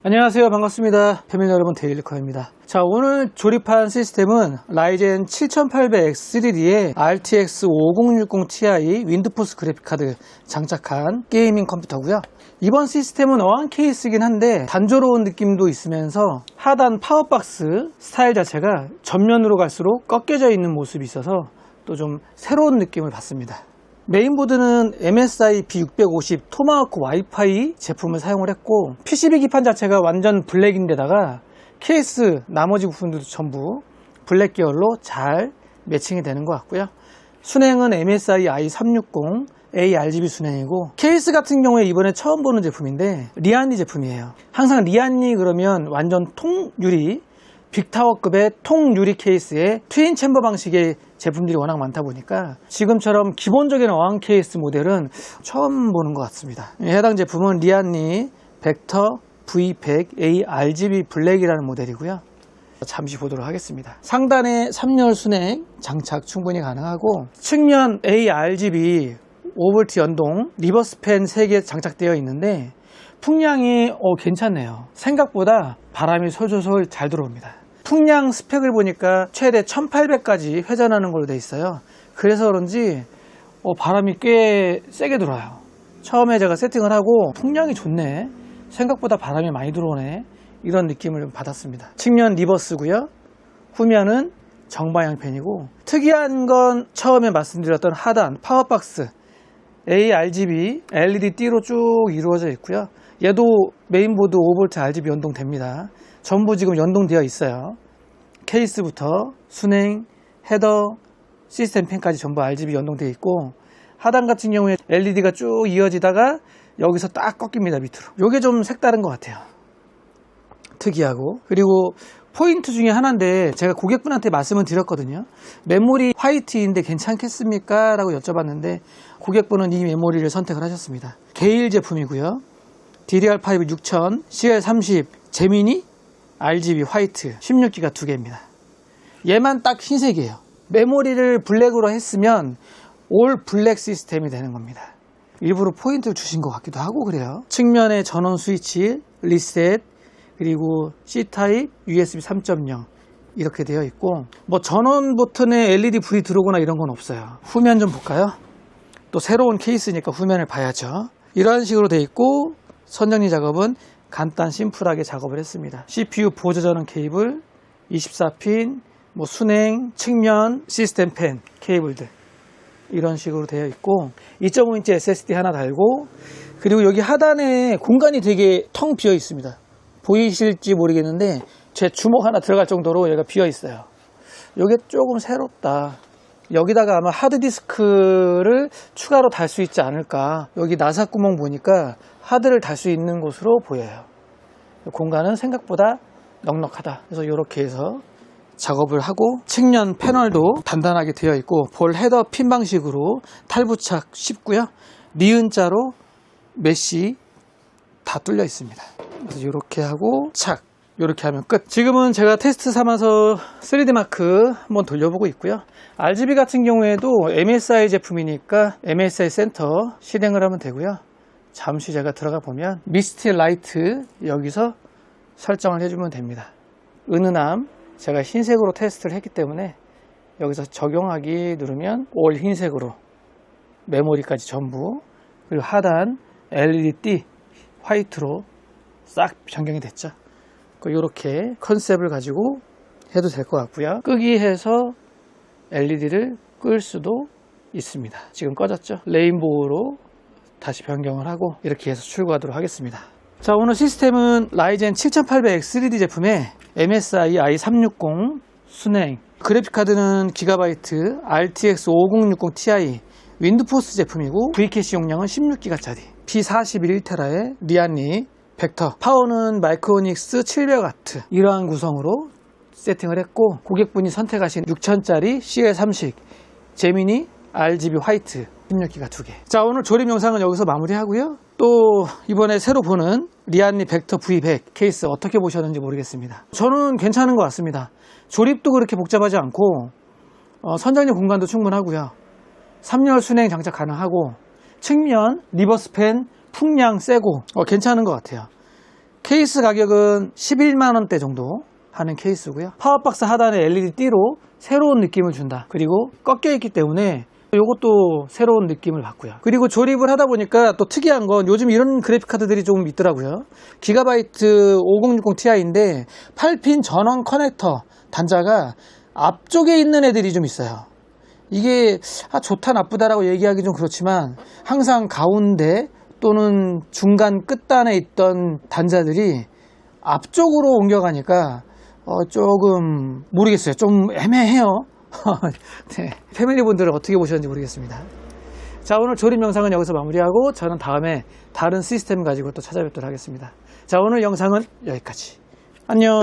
안녕하세요. 반갑습니다. 패밀리 여러분, 데일리커입니다. 자, 오늘 조립한 시스템은 라이젠 7800X3D에 RTX 5060 Ti 윈드포스 그래픽카드 장착한 게이밍 컴퓨터고요. 이번 시스템은 어안 케이스이긴 한데 단조로운 느낌도 있으면서 하단 파워박스 스타일 자체가 전면으로 갈수록 꺾여져 있는 모습이 있어서 또 좀 새로운 느낌을 받습니다. 메인보드는 MSI B650 토마호크 와이파이 제품을 사용을 했고, PCB 기판 자체가 완전 블랙인데다가 케이스 나머지 부분들도 전부 블랙 계열로 잘 매칭이 되는 것 같고요. 순행은 MSI i360 ARGB 순행이고, 케이스 같은 경우에 이번에 처음 보는 제품인데 리안리 제품이에요. 항상 리안리 그러면 완전 통유리, 빅타워급의 통유리 케이스에 트윈 챔버 방식의 제품들이 워낙 많다 보니까 지금처럼 기본적인 어항 케이스 모델은 처음 보는 것 같습니다. 해당 제품은 리안리 벡터 V100 ARGB 블랙이라는 모델이고요. 잠시 보도록 하겠습니다. 상단에 3열 순행 장착 충분히 가능하고, 측면 ARGB 5V 연동 리버스 팬 3개 장착되어 있는데 풍량이 괜찮네요. 생각보다 바람이 솔솔솔 잘 들어옵니다. 풍량 스펙을 보니까 최대 1800까지 회전하는 걸로 되어 있어요. 그래서 그런지 바람이 꽤 세게 들어와요. 처음에 제가 세팅을 하고 풍량이 좋네, 생각보다 바람이 많이 들어오네, 이런 느낌을 받았습니다. 측면 리버스고요. 후면은 정방향 펜이고, 특이한 건 처음에 말씀드렸던 하단 파워박스 ARGB LED띠로 쭉 이루어져 있고요. 얘도 메인보드 5V RGB 연동됩니다. 전부 지금 연동되어 있어요. 케이스부터 순행, 헤더, 시스템 펜까지 전부 RGB 연동되어 있고, 하단 같은 경우에 LED가 쭉 이어지다가 여기서 딱 꺾입니다, 밑으로. 이게 좀 색다른 것 같아요. 특이하고. 그리고 포인트 중에 하나인데 제가 고객분한테 말씀을 드렸거든요. 메모리 화이트인데 괜찮겠습니까? 라고 여쭤봤는데 고객분은 이 메모리를 선택을 하셨습니다. 게일 제품이고요. DDR5 6000, CL30, 제미니, RGB 화이트 16기가 2개입니다. 얘만 딱 흰색이에요. 메모리를 블랙으로 했으면 올 블랙 시스템이 되는 겁니다. 일부러 포인트를 주신 것 같기도 하고 그래요. 측면에 전원 스위치, 리셋, 그리고 C타입, USB 3.0 이렇게 되어 있고, 전원 버튼에 LED 불이 들어오거나 이런 건 없어요. 후면 좀 볼까요? 또 새로운 케이스니까 후면을 봐야죠. 이런 식으로 되어 있고, 선정리 작업은 간단 심플하게 작업을 했습니다. CPU 보조 전원 케이블, 24핀, 순행, 측면, 시스템 펜 케이블들 이런 식으로 되어 있고, 2.5인치 SSD 하나 달고, 그리고 여기 하단에 공간이 되게 텅 비어 있습니다. 보이실지 모르겠는데 제 주먹 하나 들어갈 정도로 얘가 비어 있어요. 이게 조금 새롭다. 여기다가 아마 하드디스크를 추가로 달 수 있지 않을까. 여기 나사 구멍 보니까 하드를 달 수 있는 곳으로 보여요. 공간은 생각보다 넉넉하다. 그래서 이렇게 해서 작업을 하고, 측면 패널도 단단하게 되어 있고 볼 헤더 핀 방식으로 탈부착 쉽고요. 니은자로 메쉬 다 뚫려 있습니다. 그래서 이렇게 하고 착, 이렇게 하면 끝. 지금은 제가 테스트 삼아서 3D 마크 한번 돌려보고 있고요. RGB 같은 경우에도 MSI 제품이니까 MSI 센터 실행을 하면 되고요. 잠시 제가 들어가 보면 미스트 라이트 여기서 설정을 해주면 됩니다. 은은함 제가 흰색으로 테스트를 했기 때문에 여기서 적용하기 누르면 올 흰색으로 메모리까지 전부, 그리고 하단 LED 화이트로 싹 변경이 됐죠. 이렇게 컨셉을 가지고 해도 될 것 같고요. 끄기 해서 LED를 끌 수도 있습니다. 지금 꺼졌죠. 레인보우로 다시 변경을 하고 이렇게 해서 출고하도록 하겠습니다. 자, 오늘 시스템은 라이젠 7800X3D 제품에 MSI i360 순행, 그래픽카드는 기가바이트 RTX 5060 Ti 윈드포스 제품이고, V캐시 용량은 16기가짜리 P41 1테라의 리안리 벡터, 파워는 마이크로닉스 700W 이러한 구성으로 세팅을 했고, 고객분이 선택하신 6000짜리 CL30 제미니 RGB 화이트 16기가 2개. 자, 오늘 조립 영상은 여기서 마무리하고요. 또 이번에 새로 보는 리안리 벡터 V100 케이스 어떻게 보셨는지 모르겠습니다. 저는 괜찮은 것 같습니다. 조립도 그렇게 복잡하지 않고 선장용 공간도 충분하고요. 3열 순행 장착 가능하고, 측면 리버스 펜 풍량 세고 괜찮은 것 같아요. 케이스 가격은 11만원대 정도 하는 케이스고요. 파워박스 하단에 LED 띠로 새로운 느낌을 준다. 그리고 꺾여 있기 때문에 이것도 새로운 느낌을 받고요. 그리고 조립을 하다 보니까 또 특이한 건 요즘 이런 그래픽 카드들이 좀 있더라고요. 기가바이트 5060 Ti인데 8핀 전원 커넥터 단자가 앞쪽에 있는 애들이 좀 있어요. 이게 좋다 나쁘다라고 얘기하기 좀 그렇지만 항상 가운데 또는 중간 끝단에 있던 단자들이 앞쪽으로 옮겨가니까 조금 모르겠어요. 좀 애매해요. 네, 패밀리분들은 어떻게 보셨는지 모르겠습니다. 자, 오늘 조립 영상은 여기서 마무리하고 저는 다음에 다른 시스템 가지고 또 찾아뵙도록 하겠습니다. 자, 오늘 영상은 여기까지. 안녕.